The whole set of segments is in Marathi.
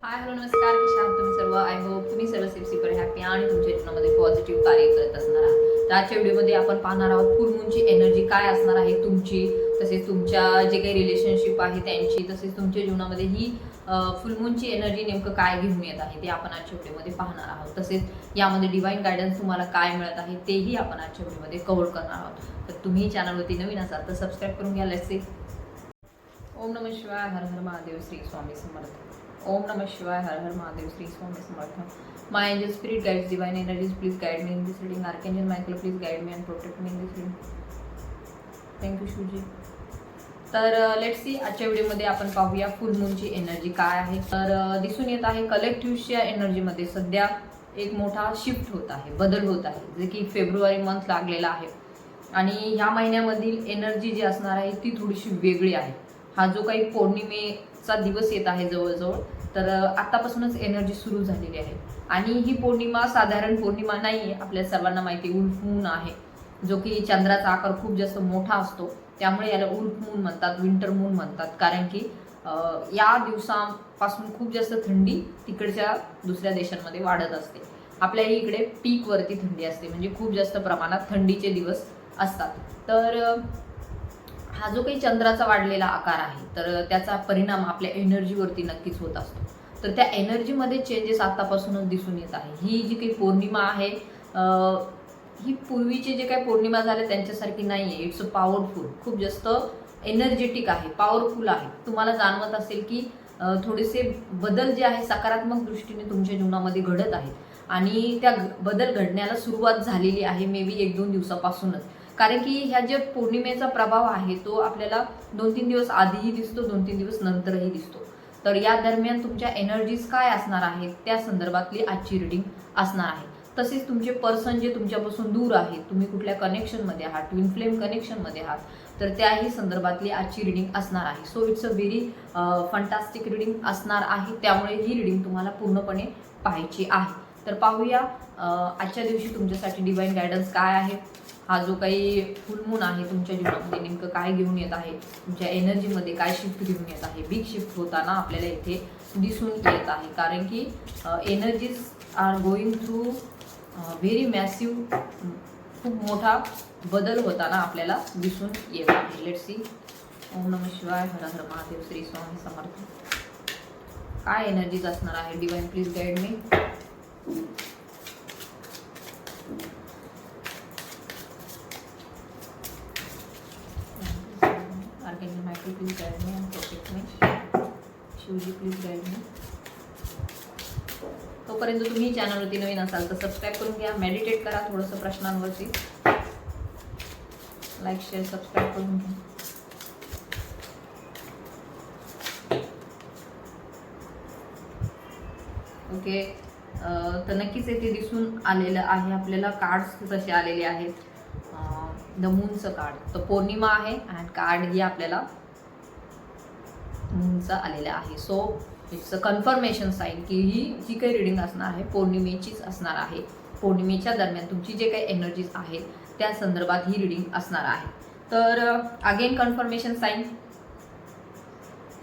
हाय हॅलो नमस्कार, कशा आहात तुम्ही सर्व? आय होप तुम्ही सर्व सेफ सुपर हॅपी आणि तुमच्या जीवनामध्ये पॉझिटिव्ह कार्य करत असणार आहात. तर आजच्या व्हिडिओमध्ये आपण पाहणार आहोत फुल मूनची एनर्जी काय असणार आहे तुमची, तसेच तुमच्या जे काही रिलेशनशिप आहे त्यांची, तसेच तुमच्या जीवनामध्ये ही फुल मूनची एनर्जी नेमकं काय घेऊन येत आहे ते आपण आजच्या व्हिडिओमध्ये पाहणार आहोत. तसेच यामध्ये डिवाइन गायडन्स तुम्हाला काय मिळत आहे तेही आपण आजच्या व्हिडिओमध्ये कव्हर करणार आहोत. तर तुम्ही चॅनलवरती नवीन असाल तर सबस्क्राईब करून घ्या. Let's see. ओम नमः शिवाय, हर हर महादेव, श्री स्वामी समर्थ. ओम नमः शिवाय, हर हर Mahadev, Shri Swami Samarth. My angel spirit guides, divine energies, please guide me in this reading. Archangel Michael, please guide me and protect me in this reading. Thank you Shivji. तर लेट्स सी, आजच्या व्हिडिओमध्ये आपण पाहूया फुल मूनची एनर्जी काय आहे. तर दिसून येत आहे कलेक्टिव्हच्या एनर्जीमध्ये सध्या एक मोठा शिफ्ट होत आहे, बदल होत आहे, जे की फेब्रुवारी मंथ लागलेला आहे आणि ह्या महिन्यामधील एनर्जी जी असणार आहे ती थोडीशी वेगळी आहे. हा जो काही पौर्णिमेचा दिवस येत आहे जवळजवळ, तर आतापासूनच एनर्जी सुरू झालेली आहे आणि ही पौर्णिमा साधारण पौर्णिमा नाही आहे. आपल्या सर्वांना माहिती उल्फ मून आहे, जो की चंद्राचा आकार खूप जास्त मोठा असतो, त्यामुळे याला उल्फ मून म्हणतात, विंटर मून म्हणतात. कारण की या दिवसापासून खूप जास्त थंडी तिकडच्या दुसऱ्या देशांमध्ये वाढत असते. आपल्याही इकडे पीकवरती थंडी असते, म्हणजे खूप जास्त प्रमाणात थंडीचे दिवस असतात. तर हा जो काही चंद्राचा वाढलेला आकार आहे तर त्याचा परिणाम आपल्या एनर्जीवरती नक्कीच होत असतो. तर त्या एनर्जीमध्ये चेंजेस आतापासूनच दिसून येत आहे. ही जी काही पौर्णिमा आहे ही पूर्वीचे जे काही पौर्णिमा झाले त्यांच्यासारखी नाही आहे. इट्स अ पॉवरफुल, खूप जास्त एनर्जेटिक आहे, पॉवरफुल आहे. तुम्हाला जाणवत असेल की थोडेसे बदल जे आहे सकारात्मक दृष्टीने तुमच्या जीवनामध्ये घडत आहेत आणि त्या बदल घडण्याला सुरुवात झालेली आहे मे बी 1-2 दिवसापासूनच. कारण की ह्या जे पौर्णिमेचा प्रभाव आहे तो आपल्याला 2-3 दिवस आधीही दिसतो, 2-3 दिवस नंतरही दिसतो. तर या दरम्यान तुमच्या एनर्जीज काय असणार आहेत त्या संदर्भातली आजची रिडिंग असणार आहे. तसेच तुमचे पर्सन जे तुमच्यापासून दूर आहेत, तुम्ही कुठल्या कनेक्शनमध्ये आहात, ट्विन फ्लेम कनेक्शनमध्ये आहात, तर त्याही संदर्भातली आजची रिडिंग असणार आहे. So it's a very fantastic reading असणार आहे, त्यामुळे ही रिडिंग तुम्हाला पूर्णपणे पाहायची आहे. तर पाहूया आजच्या दिवशी तुमच्यासाठी डिवाइन गायडन्स काय आहे. हा जो काही फुल मून आहे तुमच्या जीवनामध्ये नेमकं काय घेऊन येत आहे, तुमच्या एनर्जीमध्ये काय शिफ्ट घेऊन येत आहे. बिग शिफ्ट होताना आपल्याला इथे दिसून येत आहे, कारण की energies are going through very massive, खूप मोठा बदल होताना आपल्याला दिसून येत आहे. Let's see. ओम नमः शिवाय, हर हर महादेव, श्री स्वामी समर्थ. काय एनर्जीज असणार आहे? Divine please guide me. Archangel Michael, please guide me and protect me. Shivji, please guide मी. तोपर्यंत तुम्ही चॅनलवरती नवीन असाल तर सबस्क्राईब करून घ्या, मेडिटेट करा थोडंसं प्रश्नांवरती, लाईक शेअर सबस्क्राईब करून घ्या. ओके. तर नक्कीच येथे दिसून आलेलं आहे आपल्याला कार्ड्स तसे आलेले आहेत. द मूनचं कार्ड, तर पौर्णिमा आहे अँड कार्ड ही आपल्याला मूनचं आलेलं आहे. So it's a confirmation sign की ही जी काही रिडिंग असणार आहे पौर्णिमेचीच असणार आहे. पौर्णिमेच्या दरम्यान तुमची जे काही एनर्जीज आहेत त्या संदर्भात ही रिडिंग असणार आहे. तर अगेन कन्फर्मेशन साईन,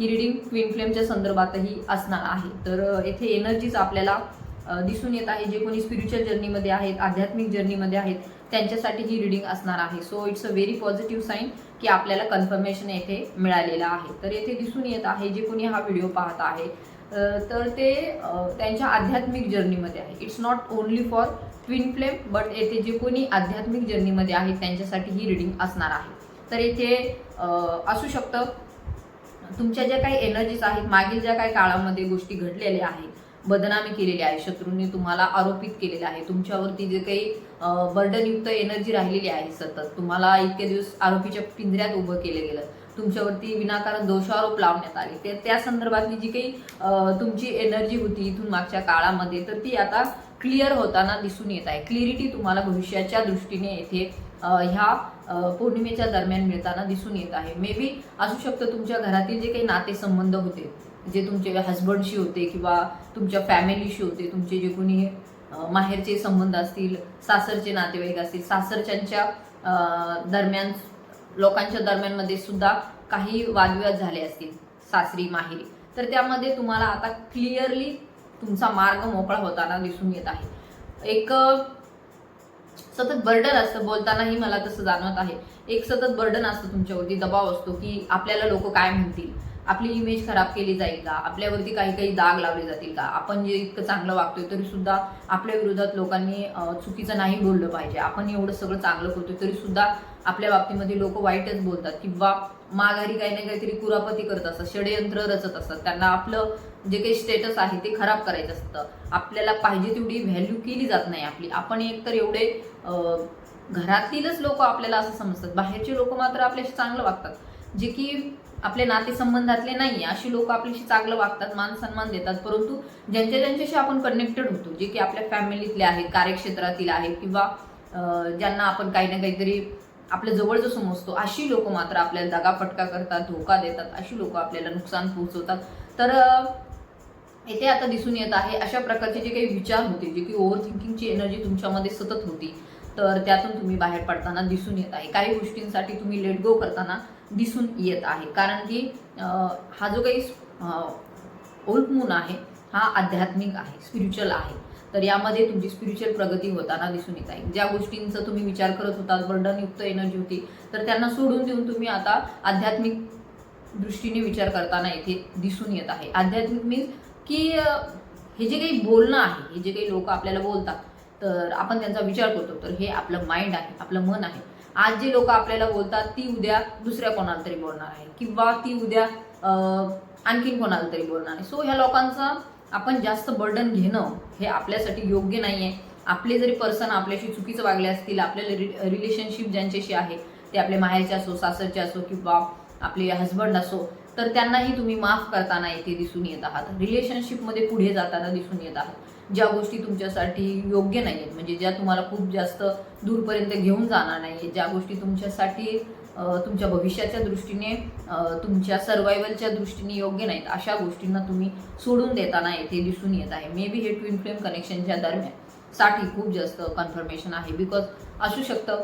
ही रिडिंग ट्विन फ्लेमच्या संदर्भातही असणार आहे. तर येथे एनर्जीज आपल्याला दिसून येत आहे. जे कोणी स्पिरिच्युअल जर्नीमध्ये आहेत, आध्यात्मिक जर्नीमध्ये आहेत, त्यांच्यासाठी ही रिडिंग असणार आहे. So it's a very positive sign की आपल्याला कन्फर्मेशन येथे मिळालेलं आहे. तर येथे दिसून येत आहे जे कोणी हा व्हिडिओ पाहत आहे तर ते त्यांच्या आध्यात्मिक जर्नीमध्ये आहे. It's not only for twin flame, but येथे जे कोणी आध्यात्मिक जर्नीमध्ये आहेत त्यांच्यासाठी ही रिडिंग असणार आहे. तर येथे असू शकतं तुमच्या ज्या काही एनर्जीज आहेत, मागील ज्या काही काळामध्ये गोष्टी घडलेल्या आहेत, बदनामी केलेली आहे, शत्रूंनी तुम्हाला आरोपित केलेलं आहे, तुमच्यावरती जे काही बर्डनयुक्त एनर्जी राहिलेली आहे, सतत तुम्हाला इतके दिवस आरोपीच्या पिंजऱ्यात उभं केलं गेलं, तुमच्यावरती विनाकारण दोषारोप लावण्यात आले, ते त्या संदर्भातली जी काही तुमची एनर्जी होती इथून मागच्या काळामध्ये, तर ती आता क्लिअर होताना दिसून येत आहे. क्लिअरिटी तुम्हाला भविष्याच्या दृष्टीने येथे ह्या पौर्णिमेच्या दरम्यान मिळताना दिसून येत आहे. मे बी असू शकतं तुमच्या घरातील जे काही नातेसंबंध होते, जे तुमचे हजबंडशी होते किंवा तुमच्या फॅमिलीशी होते, तुमचे जे कोणी माहेरचे संबंध असतील, सासरचे नातेवाईक असतील, सासरच्यांच्या दरम्यान लोकांच्या दरम्यानमध्ये सुद्धा काही वादविवाद झाले असतील सासरी माहेरी, तर त्यामध्ये तुम्हाला आता क्लिअरली तुमचा मार्ग मोकळा होताना दिसून येत आहे। एक सतत बर्डन असतं, बोलतानाही मला तसं जाणवत आहे, एक सतत बर्डन असतं तुमच्यावरती, दबाव असतो की आपल्याला लोक काय म्हणतील, आपली इमेज खराब केली जाईल का, आपल्यावरती काही काही दाग लावले जातील का, आपण जे इतकं चांगलं वागतोय तरी सुद्धा आपल्या विरोधात लोकांनी चुकीचं नाही बोललं पाहिजे, आपण एवढं सगळं चांगलं करतोय तरी सुद्धा आपल्या बाबतीमध्ये लोक वाईटच बोलतात, किंवा माघारी काही ना काहीतरी कुरापती करत असतात, षडयंत्र रचत असतात, त्यांना आपलं जे काही स्टेटस आहे ते खराब करायचं असतं, आपल्याला पाहिजे तेवढी व्हॅल्यू केली जात नाही आपली, आपण एकतर एवढे घरातीलच लोक आपल्याला असं समजतात, बाहेरचे लोक मात्र आपल्याशी चांगलं वागतात, जे की आपले नातेसंबंधातले नाही अशी लोक आपल्याशी चांगलं वागतात, मान सन्मान देतात, परंतु ज्यांच्याशी आपण कनेक्टेड होतो, जे की आपल्या फॅमिलीतले आहेत, कार्यक्षेत्रातील आहेत, किंवा ज्यांना आपण काही ना काहीतरी आपल्या जवळचं समजतो, अशी लोक मात्र आपल्याला दगाफटका करतात, धोका देतात, अशी लोक आपल्याला नुकसान पोहोचवतात। तर येथे आता दिसून येत आहे अशा प्रकारचे जे काही विचार होते, जे की ओव्हर थिंकिंगची एनर्जी तुमच्यामध्ये सतत होती, तर त्यातून तुम्ही बाहेर पडताना दिसून येत आहे, काही गोष्टींसाठी तुम्ही लेट गो करताना दिसून येत आहे, कारण की हा जो काही ओल्ड मून आहे हा आध्यात्मिक आहे, स्पिरिच्युअल आहे, तर यामध्ये तुमची स्पिरिच्युअल प्रगती होताना दिसून येत आहे। ज्या गोष्टींचा तुम्ही विचार करत होता, बर्डनयुक्त एनर्जी होती, तर त्यांना सोडून देऊन तुम्ही आता आध्यात्मिक दृष्टीने विचार करताना इथे दिसून येत आहे। आध्यात्मिक मीन्स की हे जे काही बोलणं आहे, हे जे काही लोक आपल्याला बोलतात, तर आपण त्यांचा विचार करतो, तर हे आपलं माइंड आहे, आपलं मन आहे। आज जे लोक आपल्याला बोलतात ती उद्या दुसऱ्या कोणाला तरी बोलणार आहे, किंवा ती उद्या आणखीन कोणाला तरी बोलणार आहे। सो ह्या लोकांचा आपण जास्त बर्डन घेणं हे आपल्यासाठी योग्य नाही आहे। आपले जरी पर्सन आपल्याशी चुकीचं वागले असतील, आपल्याला रिलेशनशिप ज्यांच्याशी आहे ते आपले माहेरचे असो, सासरचे असो, किंवा आपले हस्बंड असो, तर त्यांनाही तुम्ही माफ करताना येथे दिसून येत आहात, रिलेशनशिपमध्ये पुढे जाताना दिसून येत आहात। ज्या गोष्टी तुमच्यासाठी योग्य नाही आहेत, म्हणजे ज्या तुम्हाला खूप जास्त दूरपर्यंत घेऊन जाणार नाही, ज्या गोष्टी तुमच्यासाठी तुमच्या भविष्याच्या दृष्टीने, तुमच्या सर्वायवलच्या दृष्टीने योग्य नाहीत, अशा गोष्टींना तुम्ही सोडून देताना येथे दिसून येत आहे। मे बी हे ट्विन फ्लेम कनेक्शनच्या दरम्यान साठी खूप जास्त कन्फर्मेशन आहे, बिकॉज असू शकतं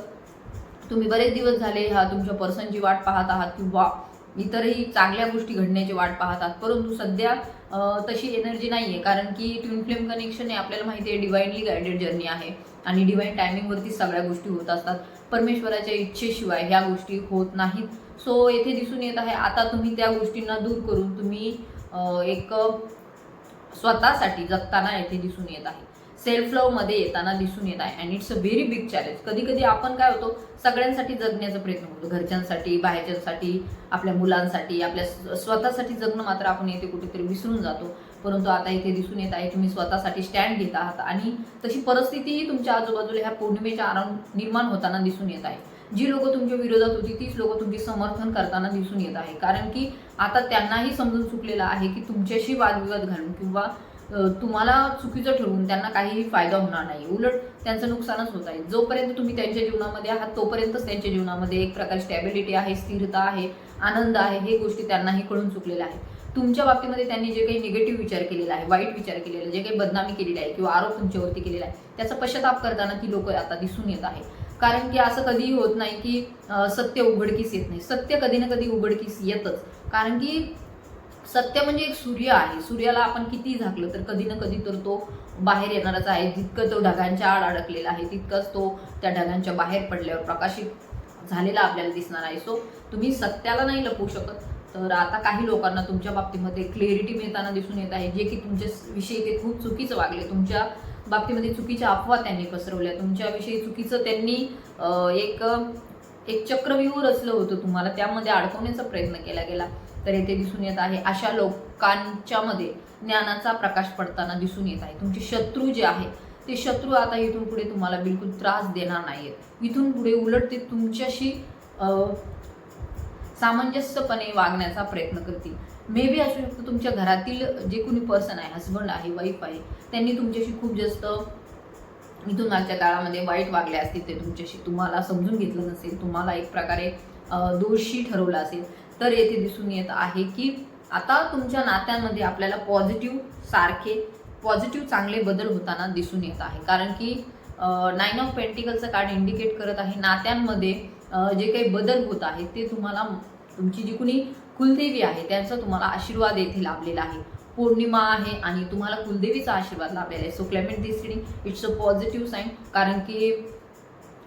तुम्ही बरेच दिवस झाले हा तुमच्या पर्सनची वाट पाहत आहात, किंवा इतरही चांगल्या गोष्टी घडण्याची वाट पाहत आहात, परंतु सध्या तशी एनर्जी नाही आहे, कारण की ट्विन फ्लेम कनेक्शन हे आपल्याला माहिती आहे डिवाइनली गायडेड जर्नी आहे, आणि डिवाइन टायमिंगवरती सगळ्या गोष्टी होत असतात, परमेश्वराच्या इच्छेशिवाय ह्या गोष्टी होत नाहीत। सो येथे दिसून येत आहे आता तुम्ही त्या गोष्टींना दूर करून तुम्ही एक स्वतःसाठी जगताना येथे दिसून येत आहे, सेल्फ लव्ह मध्ये येताना दिसून येत आहे, and it's a very big challenge. कधी कधी आपण काय होतो, सगळ्यांसाठी जगण्याचा प्रयत्न करतो, घरच्यांसाठी, बाहेरच्यांसाठी, आपल्या मुलांसाठी, आपल्या स्वतःसाठी जगणं मात्र आपण येथे कुठेतरी विसरून जातो, परंतु आता इथे दिसून येत आहे तुम्ही स्वतःसाठी स्टँड घेत आहात, आणि तशी परिस्थितीही तुमच्या आजूबाजूला ह्या पौर्णिमेच्या अराउंड निर्माण होताना दिसून येत आहे। जी लोक तुमच्या विरोधात होती तीच लोक तुमचे समर्थन करताना दिसून येत आहे, कारण की आता त्यांनाही समजून चुकलेलं आहे की तुमच्याशी वादविवाद घालून किंवा तुम्हाला चुकीचं ठरवून त्यांना काहीही फायदा होणार नाही, उलट त्यांचं नुकसानच होत आहे। जोपर्यंत तुम्ही त्यांच्या जीवनामध्ये आहात तोपर्यंतच त्यांच्या जीवनामध्ये एक प्रकारे स्टॅबिलिटी आहे, स्थिरता आहे, आनंद आहे, हे गोष्टी त्यांनाही कळून चुकलेल्या आहे। तुमच्या बाबतीमध्ये त्यांनी जे काही निगेटिव्ह विचार केलेला आहे, वाईट विचार केलेला, जे काही बदनामी केलेली आहे किंवा आरोप तुमच्यावरती केलेला आहे, त्याचा पश्चाताप करताना ती लोक आता दिसून येत आहे, कारण की असं कधीही होत नाही की सत्य उघडकीस येत नाही, सत्य कधी ना कधी उघडकीस येतच, कारण की सत्य म्हणजे एक सूर्य आहे, सूर्याला आपण किती झाकलं तर कधी ना कधी तर तो बाहेर येणारच आहे, जितकं तो ढगांच्या आड अडकलेला आहे तितकंच तो त्या ढगांच्या बाहेर पडल्यावर प्रकाशित झालेला आपल्याला दिसणार आहे। सो तुम्ही सत्याला नाही लपवू शकत, तर आता काही लोकांना तुमच्या बाबतीमध्ये क्लिअरिटी मिळताना दिसून येत आहे, जे की तुमच्या विषयी ते खूप चुकीचं वागले, तुमच्या बाबतीमध्ये चुकीच्या अफवा त्यांनी पसरवल्या, तुमच्याविषयी चुकीचं त्यांनी एक चक्रव्यूह रचलं होतं तुम्हाला, त्यामध्ये अडकवण्याचा प्रयत्न केला गेला, तर येथे दिसून येत आहे अशा लोकांच्या मध्ये ज्ञानाचा प्रकाश पडताना दिसून येत आहे। तुमचे शत्रू जे आहे ते शत्रू आता इथून पुढे तुम्हाला बिलकुल त्रास देणार नाहीत, इथून पुढे उलट ते तुमच्याशी सामंजस्यपणे वागण्याचा प्रयत्न करतील। मे बी असू शकतं तुमच्या घरातील जे कोणी पर्सन आहे, हस्बंड आहे, वाईफ आहे, त्यांनी तुमच्याशी खूप जास्त इथून मागच्या काळामध्ये वाईट वागले असतील, ते तुमच्याशी तुम्हाला समजून घेतलं नसेल, तुम्हाला एक प्रकारे दोषी ठरवलं असेल, तर येथे दिसून येत आहे की आता तुमच्या नात्यांमध्ये आपल्याला पॉझिटिव्ह चांगले बदल होताना दिसून येत आहे, कारण की 9 ऑफ पेंटिकलचं कार्ड इंडिकेट करत आहे नात्यांमध्ये जे काही बदल होत आहेत ते तुम्हाला तुमची जी कुणी कुलदेवी आहे त्यांचा तुम्हाला आशीर्वाद येथे लाभलेला आहे. पौर्णिमा आहे आणि तुम्हाला कुलदेवीचा आशीर्वाद लाभलेला आहे. So clement this reading it's a positive sign, कारण की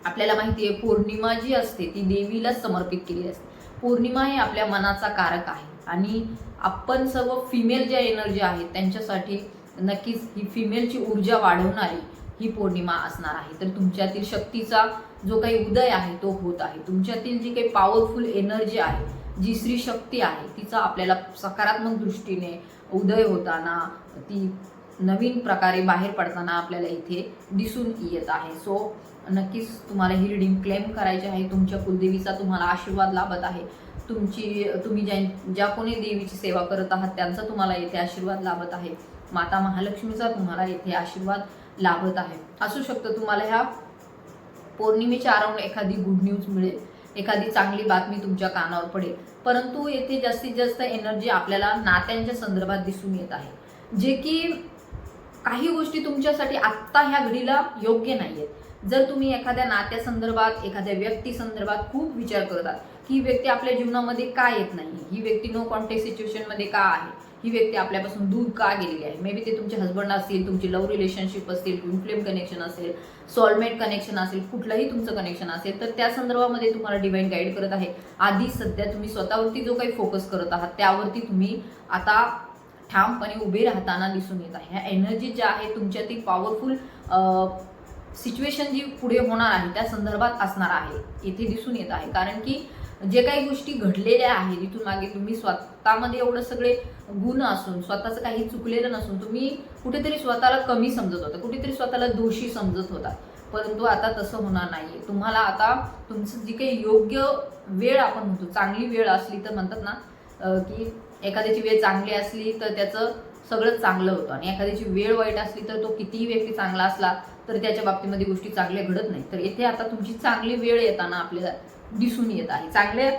आपल्याला माहिती आहे पौर्णिमा जी असते ती देवीला समर्पित केली असते. पौर्णिमा हे आपल्या मनाचा कारक आहे आणि आपण सर्व फिमेल ज्या एनर्जी आहेत त्यांच्यासाठी नक्कीच ही फिमेलची ऊर्जा वाढवणारी ही पौर्णिमा असणार आहे. तर तुमच्यातील शक्तीचा जो काही उदय आहे तो होत आहे. तुमच्यातील जी काही पॉवरफुल एनर्जी आहे, जी स्त्री शक्ती आहे, तिचा आपल्याला सकारात्मक दृष्टीने उदय होताना, ती नवीन प्रकारे बाहेर पडताना आपल्याला इथे दिसून येत आहे. सो नक्कीच तुम्हाला ही रीडिंग क्लेम करायची आहे. तुमच्या कुलदेवीचा तुम्हाला आशीर्वाद लाभत आहे. तुम्ही ज्या कोणी देवीची सेवा करत आहात त्यांचा तुम्हाला येथे आशीर्वाद लाभत आहे. माता महालक्ष्मीचा तुम्हाला येथे आशीर्वाद लाभत आहे. असू शकतं तुम्हाला ह्या पौर्णिमेच्या अराउंड एखादी गुड न्यूज मिळेल, एखादी चांगली बातमी तुमच्या कानावर पडेल. परंतु येथे जास्तीत जास्त एनर्जी आपल्याला नात्यांच्या संदर्भात दिसून येत आहे, जे की काही गोष्टी तुमच्यासाठी आत्ता ह्या घडीला योग्य नाही आहेत. जर तुम्ही एखाद्या नात्यासंदर्भात, एखाद्या व्यक्ती संदर्भात खूप विचार करतात की ही व्यक्ती आपल्या जीवनामध्ये का येत नाही, ही व्यक्ती नो कॉन्टॅक्ट सिच्युएशनमध्ये का आहे, ही व्यक्ती आपल्यापासून दूर का गेलेली आहे, मे बी ते तुमचे हस्बंड असतील, तुमची लव्ह रिलेशनशिप असतील, ट्विन फ्लेम कनेक्शन असेल, सोलमेट कनेक्शन असेल, कुठलंही तुमचं कनेक्शन असेल, तर त्या संदर्भामध्ये तुम्हाला डिवाइन गाईड करत आहे. आधी सध्या तुम्ही स्वतःवरती जो काही फोकस करत आहात त्यावरती तुम्ही आता ठामपणे उभे राहताना दिसून येत आहे. ह्या एनर्जी ज्या आहेत तुमच्यातील पॉवरफुल सिच्युएशन जी पुढे होणार आहे त्या संदर्भात असणार आहे इथे दिसून येत आहे. कारण की जे काही गोष्टी घडलेल्या आहेत इथून मागे, तुम्ही स्वतःमध्ये एवढं सगळे गुण असून, स्वतःचं काही चुकलेलं नसून तुम्ही कुठेतरी स्वतःला कमी समजत होता, कुठेतरी स्वतःला दोषी समजत होता. परंतु आता तसं होणार नाहीये. तुम्हाला आता तुमचं जी काही योग्य वेळ आपण म्हणतो, चांगली वेळ असली तर म्हणतात ना की एखाद्याची वेळ चांगली असली तर त्याचं सगळं चांगलं होतं आणि एखाद्याची वेळ वाईट असली तर तो कितीही व्यक्ती चांगला असला तर त्याच्या बाबतीमध्ये गोष्टी चांगल्या घडत नाही. तर इथे आता तुमची चांगली वेळ येताना आपल्याला दिसून येत आहे. चांगल्या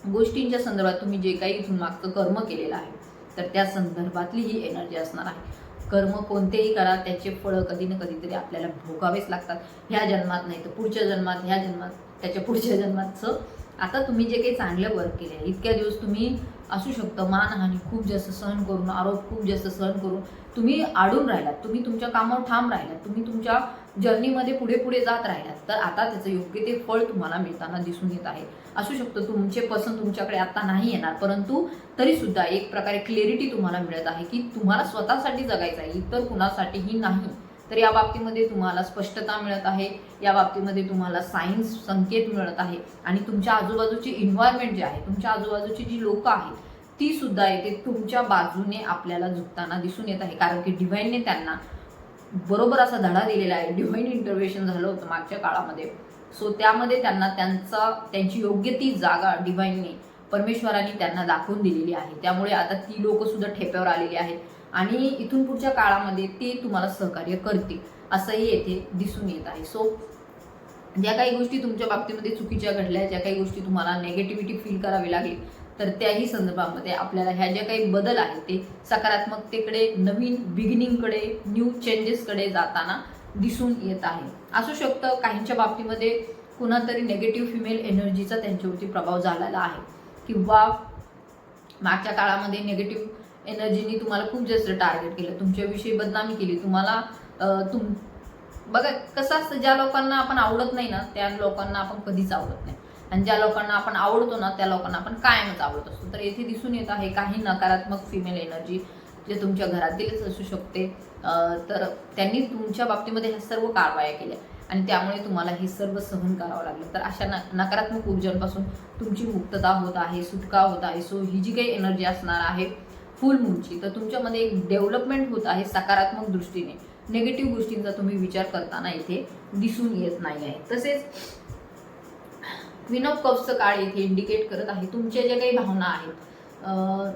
गोष्टींच्या संदर्भात तुम्ही जे काही इथून मागचं कर्म केलेलं आहे तर त्या संदर्भातली ही एनर्जी असणार आहे. कर्म कोणतेही करा त्याचे फळं कधी ना कधीतरी आपल्याला भोगावेच लागतात. ह्या जन्मात नाही तर पुढच्या जन्मात, ह्या जन्मात, त्याच्या पुढच्या जन्मातचं. आता तुम्ही जे काही चांगलं वर्क केले आहे, इतक्या दिवस तुम्ही असू शकतं मानहानी खूप जास्त सहन करून, आरोप खूप जास्त सहन करून तुम्ही अडून राहिलात, तुम्ही तुमच्या कामावर ठाम राहिलात, तुम्ही तुमच्या जर्नीमध्ये पुढे पुढे जात राहिलात, तर आता त्याचं योग्य ते फळ तुम्हाला मिळताना दिसून येत आहे. असू शकतं तुमचे पसंत तुमच्याकडे आता नाही येणार, परंतु तरी सुद्धा एक प्रकारे क्लॅरिटी तुम्हाला मिळत आहे की तुम्हाला स्वतःसाठी जगायचं आहे, इतर कुणासाठीही नाही. तर या बाबतीमध्ये तुम्हाला स्पष्टता मिळत आहे, या बाबतीमध्ये तुम्हाला सायन्स संकेत मिळत आहे आणि तुमच्या आजूबाजूची एन्व्हायरमेंट जे आहे, तुमच्या आजूबाजूची जी लोक आहेत ती सुद्धा येते तुमच्या बाजूने आपल्याला झुकताना दिसून येत आहे. कारण की डिव्हाइनने त्यांना बरोबर असा धडा दिलेला आहे. डिव्हाइन इंटरव्हेन्शन झालं होतं मागच्या काळामध्ये. सो त्यामध्ये त्यांना त्यांची योग्य ती जागा डिव्हाइनने, परमेश्वराने त्यांना दाखवून दिलेली आहे. त्यामुळे आता ती लोक सुद्धा ठेप्यावर आलेली आहेत आणि इथून पुढच्या काळामध्ये ते तुम्हाला सहकार्य करतील असंही येथे दिसून येत आहे. सो ज्या काही गोष्टी तुमच्या बाबतीमध्ये चुकीच्या घडल्या, ज्या काही गोष्टी तुम्हाला नेगेटिव्हिटी फील करावी लागली, तर त्याही संदर्भामध्ये आपल्याला ह्या ज्या काही बदल आहेत ते सकारात्मकतेकडे, नवीन बिगिनिंगकडे, न्यू चेंजेसकडे जाताना दिसून येत आहे. असू शकतं काहींच्या बाबतीमध्ये कुणातरी नेगेटिव्ह फिमेल एनर्जीचा त्यांच्यावरती प्रभाव झालेला आहे किंवा मागच्या काळामध्ये नेगेटिव्ह एनर्जीनी तुम्हाला खूप जास्त टार्गेट केलं, तुमच्याविषयी बदनामी केली. तुम्हाला बघा कसं असतं, ज्या लोकांना आपण आवडत नाही ना त्या लोकांना आपण कधीच आवडत नाही आणि ज्या लोकांना आपण आवडतो ना त्या लोकांना आपण कायमच आवडत असतो. तर येथे दिसून येत आहे काही नकारात्मक फिमेल एनर्जी जे तुमच्या घरातीलच असू शकते, तर त्यांनी तुमच्या बाबतीमध्ये ह्या सर्व कारवाया केल्या आणि त्यामुळे तुम्हाला हे सर्व सहन करावं लागलं. तर अशा नकारात्मक ऊर्जांपासून तुमची मुक्तता होत आहे, सुटका होत आहे. सो ही जी काही एनर्जी असणार आहे फुल मूनची, तर तुमच्यामध्ये एक डेव्हलपमेंट होत आहे सकारात्मक दृष्टीने. नेगेटिव्ह गोष्टींचा तुम्ही विचार करताना इथे दिसून येत नाही आहे. तसेच क्वीन ऑफ कप्सचं कार्ड इथे इंडिकेट करत आहे तुमच्या ज्या काही भावना आहेत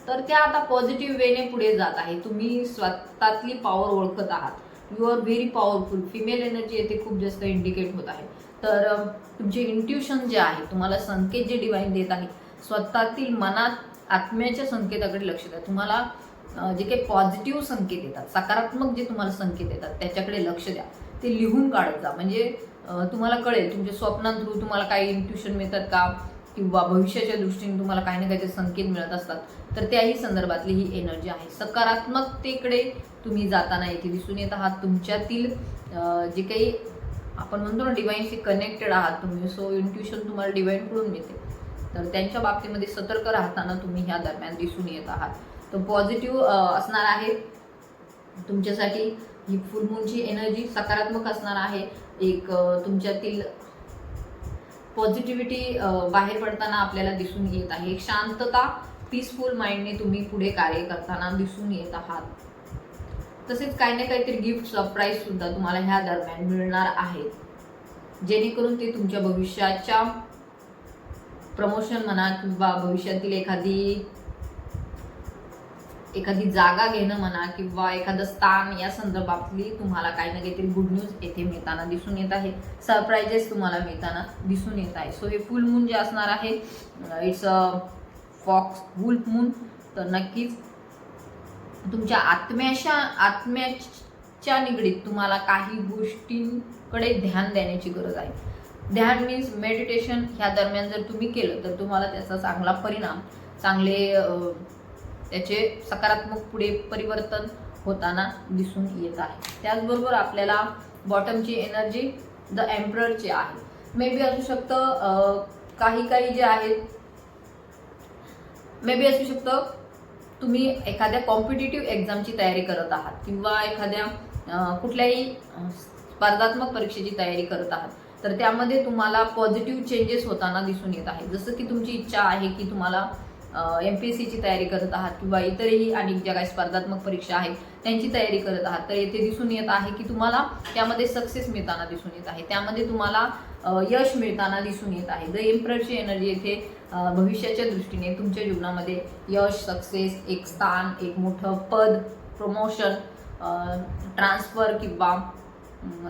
तर त्या आता पॉझिटिव्ह वेने पुढे जात आहे. तुम्ही स्वतःतली पॉवर ओळखत आहात. You are very powerful. Female energy येथे खूप जास्त इंडिकेट होत आहे. तर तुमचे इंट्युशन जे आहे, तुम्हाला संकेत जे डिवाइन देत आहे, स्वतःतील मनात आत्म्याच्या संकेताकडे लक्ष द्या. तुम्हाला जे काही पॉझिटिव्ह संकेत येतात, सकारात्मक जे तुम्हाला संकेत येतात त्याच्याकडे लक्ष द्या. ते लिहून काढत जा, म्हणजे तुम्हाला कळेल तुमच्या स्वप्नांत थ्रू तुम्हाला काही इंट्युशन मिळतात का, किंवा भविष्याच्या दृष्टीने तुम्हाला काही ना काहीतरी संकेत मिळत असतात, तर त्याही संदर्भातली ही एनर्जी आहे. सकारात्मकतेकडे तुम्ही जाताना इथे दिसून येत आहात. तुमच्यातील जे काही आपण म्हणतो ना डिवाइनशी कनेक्टेड आहात तुम्ही, सो इंट्युशन तुम्हाला डिवाइनकडून मिळते, तर त्यांच्या बाबतीमध्ये सतर्क राहताना तुम्ही ह्या दरम्यान दिसून येत आहात. तर पॉझिटिव्ह असणार आहे तुमच्यासाठी ही फुल मूनची एनर्जी, सकारात्मक असणार आहे. एक तुमच्यातील पॉझिटिव्हिटी बाहेर पडताना आपल्याला दिसून येत आहे. एक शांतता, पीसफुल माइंडने तुम्ही पुढे कार्य करताना दिसून येत आहात. तसेच काही ना काहीतरी गिफ्ट सरप्राईज सुद्धा तुम्हाला ह्या दरम्यान मिळणार आहेत, जेणेकरून ते तुमच्या भविष्याच्या प्रमोशन म्हणा किंवा भविष्यातील एखादी जागा घेणं म्हणा किंवा एखादं स्थान या संदर्भातली तुम्हाला काही ना काहीतरी गुड न्यूज येथे मिळताना दिसून येत आहे. सरप्राइजेस तुम्हाला मिळताना दिसून येत आहे. सो हे फुल मून जे असणार आहे, it's a fox wolf moon. तर नक्कीच तुमच्या आत्म्याच्या निगडीत तुम्हाला काही गोष्टींकडे ध्यान देण्याची गरज आहे. ध्यान मीन्स मेडिटेशन. ह्या दरम्यान जर तुम्ही केलं तर तुम्हाला त्याचा चांगला परिणाम, चांगले त्याचे सकारात्मक पुढे परिवर्तन होताना दिसून येत आहे. त्याचबरोबर आपल्याला बॉटमची एनर्जी द एम्पररची आहे. मे बी असू शकतं काही जे आहेत, मे बी असू शकतं तुम्ही एखाद्या कॉम्पिटिटिव्ह एक्झामची तयारी करत आहात किंवा एखाद्या कुठल्याही स्पर्धात्मक परीक्षेची तयारी करत आहात, तर त्यामध्ये तुम्हाला पॉझिटिव्ह चेंजेस होताना दिसून येत आहे. जसं की तुमची इच्छा आहे की तुम्हाला MPSCची तयारी करत आहात किंवा इतरही अनेक ज्या काही स्पर्धात्मक परीक्षा आहेत त्यांची तयारी करत आहात, तर येथे दिसून येत आहे की तुम्हाला त्यामध्ये सक्सेस मिळताना दिसून येत आहे, त्यामध्ये तुम्हाला यश मिळताना दिसून येत आहे. द एम्पररची एनर्जी येथे भविष्याच्या दृष्टीने तुमच्या जीवनामध्ये यश, सक्सेस, एक स्थान, एक मोठं पद, प्रमोशन, ट्रान्सफर किंवा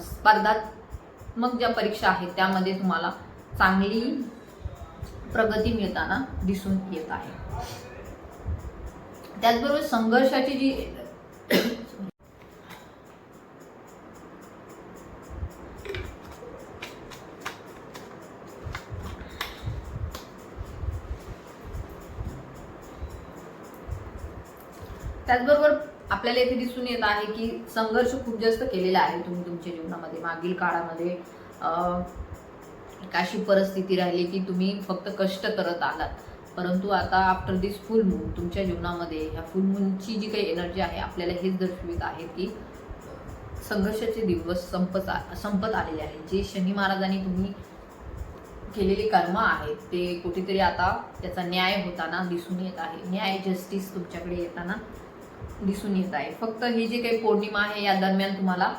स्पर्धात्मक ज्या परीक्षा आहेत त्यामध्ये तुम्हाला चांगली प्रगती मिळताना दिसून येत आहे. त्याचबरोबर संघर्षाची जी त्याचबरोबर आपल्याला इथे दिसून येत आहे की संघर्ष खूप जास्त केलेला आहे तुम्ही तुमच्या जीवनामध्ये. मागील काळामध्ये अशी परिस्थिती राहिली की तुम्ही फक्त कष्ट करत आलात, परंतु आता आफ्टर दिस फुल मून तुमच्या जीवनामध्ये ह्या फुल मूनची जी काही एनर्जी आहे आपल्याला हेच दर्शवित आहे की संघर्षाचे दिवस संपत आलेले आहेत. जे शनी महाराजांनी तुम्ही केलेले कर्म आहेत ते कुठेतरी आता त्याचा न्याय होताना दिसून येत आहे. न्याय, जस्टिस तुमच्याकडे येताना दिसून येत आहे. फक्त ही जी काही पौर्णिमा आहे या दरम्यान तुम्हाला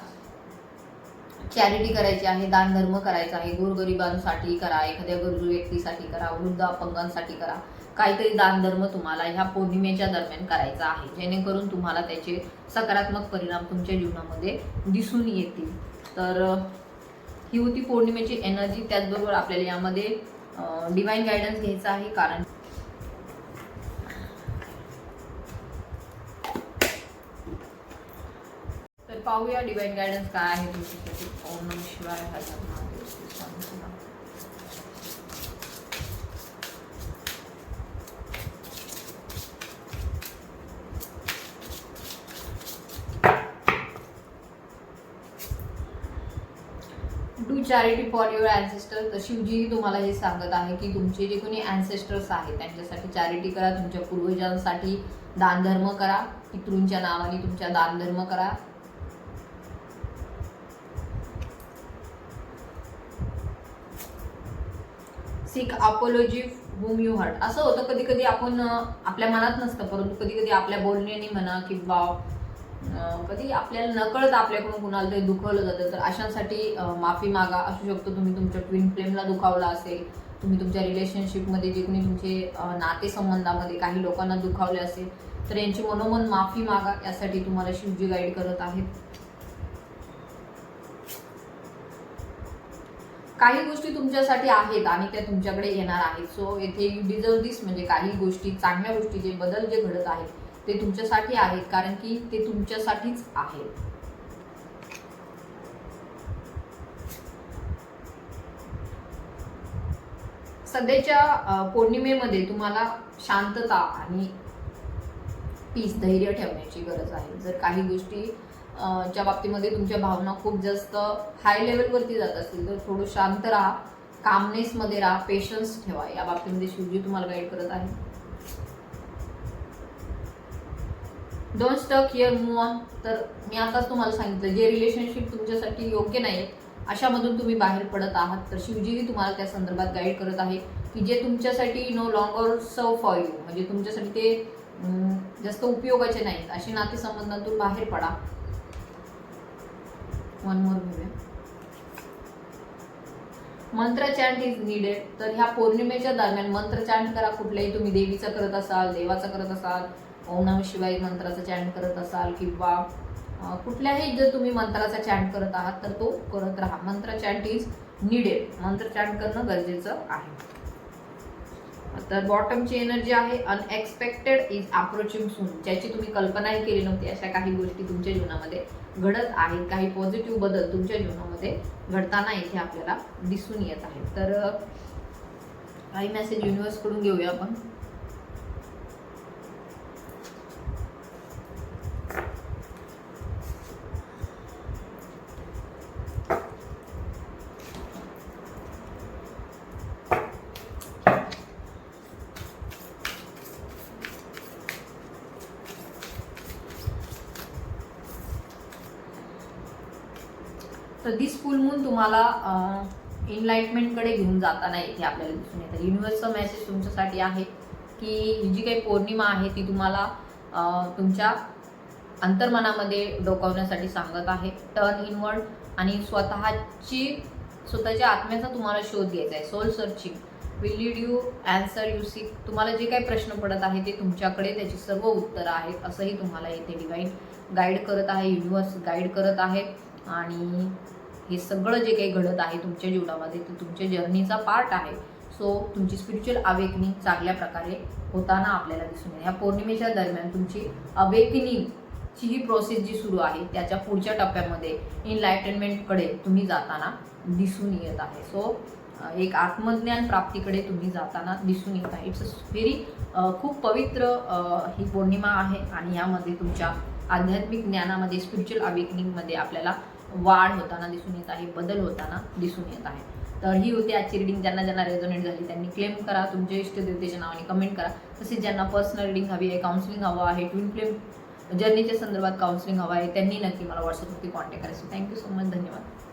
चॅरिटी करायची आहे, दानधर्म करायचा आहे. गोरगरिबांसाठी करा, एखाद्या गरजू व्यक्तीसाठी करा, वृद्ध अपंगांसाठी करा. काहीतरी दानधर्म तुम्हाला ह्या पौर्णिमेच्या दरम्यान करायचा आहे, जेणेकरून तुम्हाला त्याचे सकारात्मक परिणाम तुमच्या जीवनामध्ये दिसून येतील. तर ही होती पौर्णिमेची एनर्जी. त्याचबरोबर आपल्याला यामध्ये डिवाइन गायडन्स घ्यायचा आहे, कारण तर पाहूया डिवाइन गायडन्स काय आहे तुमच्यासाठी. ओम नमः शिवाय. हर हर Mahadev. Shri Swami Samarth. Do charity for your ancestor. तर शिवजी तुम्हाला हे सांगत आहे की तुमचे जे कोणी अँसेस्टर्स आहेत त्यांच्यासाठी चॅरिटी करा, तुमच्या पूर्वजांसाठी दानधर्म करा, पितृंच्या नावाने तुमच्या दानधर्म करा. Sick apology whom you hurt. असं होतं कधी कधी आपण आपल्या मनात नसतं, परंतु कधी कधी आपल्या बोलण्याने म्हणा किंवा कधी आपल्याला नकळत आपल्याकडून कुणाला तरी दुखवलं जातं, तर अशांसाठी माफी मागा. असू शकतो तुम्ही तुमच्या ट्विन फ्लेमला दुखावला असेल, तुम्ही तुमच्या रिलेशनशिपमध्ये जे कोणी तुमचे नातेसंबंधामध्ये काही लोकांना दुखावले असेल, तर यांची मनोमन माफी मागा. यासाठी तुम्हाला शिवजी गाईड करत आहेत. काही गोष्टी तुमच्यासाठी आहेत आणि त्या तुमच्याकडे येणार आहेत. सो येथे यू डिझर्व दिस, म्हणजे काही गोष्टी, चांगल्या गोष्टी, जे बदल जे घडत आहेत ते तुमच्यासाठी आहेत, कारण की ते तुमच्यासाठीच आहेत. सध्याच्या पौर्णिमेमध्ये तुम्हाला शांतता आणि पीस, धैर्य ठेवण्याची गरज आहे. जर काही गोष्टी च्या बाबतीमध्ये तुमच्या भावना खूप जास्त हाय लेवलवरती जात असतील तर थोडं शांत राहा, कामनेसमध्ये राहा, पेशन्स ठेवा. या बाबतीमध्ये शिवजी तुम्हाला गाईड करत आहे. Don't stuck here, move on. तर मी आताच तुम्हाला सांगितलं, जे रिलेशनशिप तुमच्यासाठी योग्य नाही अशामधून तुम्ही बाहेर पडत आहात तर शिवजीही तुम्हाला त्या संदर्भात गाईड करत आहे की जे तुमच्यासाठी no longer serve for you, म्हणजे तुमच्यासाठी ते जास्त उपयोगाचे नाहीत अशी नातेसंबंधातून बाहेर पडा. वन मोर घेऊया. मंत्र चॅन्ट इज नीडेड. तर ह्या पौर्णिमेच्या दरम्यान मंत्र चॅन्ट करा. कुठल्याही तुम्ही देवीचा करत असाल, देवाचा करत असाल, ओम नमः शिवाय मंत्राचा चॅन्ट करत असाल किंवा कुठल्याही जर तुम्ही मंत्राचा चॅन्ट करत आहात तर तो करत राहा. मंत्र चॅन्ट इज नीडेड. मंत्र चॅन्ट करणं गरजेचं आहे. तर बॉटमची एनर्जी आहे अनएक्सपेक्टेड इज अप्रोचिंग सून. ज्याची तुम्ही कल्पनाही केली नव्हती अशा काही गोष्टी तुमच्या जीवनामध्ये घडत आहेत. काही पॉझिटिव्ह बदल तुमच्या जीवनामध्ये घडताना इथे आपल्याला दिसून येत आहे. तर काही मेसेज युनिव्हर्स कडून घेऊया आपण. तर दिस फुल मून तुम्हाला इनलाइटमेंटकडे घेऊन जाताना इथे आपल्याला दिसून येतं. युनिव्हर्सचा मेसेज तुमच्यासाठी आहे की ही जी काही पौर्णिमा आहे ती तुम्हाला तुमच्या अंतर्मनामध्ये डोकावण्यासाठी सांगत आहे. टर्न इनवर्ड आणि स्वतःच्या आत्म्याचा तुम्हाला शोध घ्यायचा आहे. Soul searching will lead you answer you seek. तुम्हाला जे काही प्रश्न पडत आहे ते तुमच्याकडे त्याची सर्व उत्तरं आहेत असंही तुम्हाला इथे डिवाइन गाईड करत आहे, युनिव्हर्स गाईड करत आहे. आणि हे सगळं जे काही घडत आहे तुमच्या जीवनामध्ये ते तुमच्या जर्नीचा पार्ट आहे. सो तुमची स्पिरिच्युअल अवेकनिंग चांगल्या प्रकारे होताना आपल्याला दिसून येईल. ह्या पौर्णिमेच्या दरम्यान तुमची अवेकनिंगची ही प्रोसेस जी सुरू आहे त्याच्या पुढच्या टप्प्यामध्ये इनलाइटनमेंटकडे तुम्ही जाताना दिसून येत आहे. सो एक आत्मज्ञान प्राप्तीकडे तुम्ही जाताना दिसून येत आहे. इट्स अ व्हेरी खूप पवित्र ही पौर्णिमा आहे आणि यामध्ये तुमच्या आध्यात्मिक ज्ञानामध्ये, स्पिरिच्युअल अवेकनिंगमध्ये आपल्याला वाढ होताना दिसून येत आहे, बदल होताना दिसून येत आहे. तर ही होती आजची रिडिंग. ज्यांना ज्यांना रेझोनेट झाली त्यांनी क्लेम करा, तुमच्या इष्टदेवतेच्या नावाने कमेंट करा. तसेच ज्यांना पर्सनल रिडिंग हवी आहे, काउन्सिलिंग हवं आहे, ट्विन फ्लेम जर्नीच्या संदर्भात काउन्सिलिंग हवं आहे त्यांनी नक्की मला व्हॉट्सअपवरती कॉन्टॅक्ट करायचं. Thank you so much. धन्यवाद.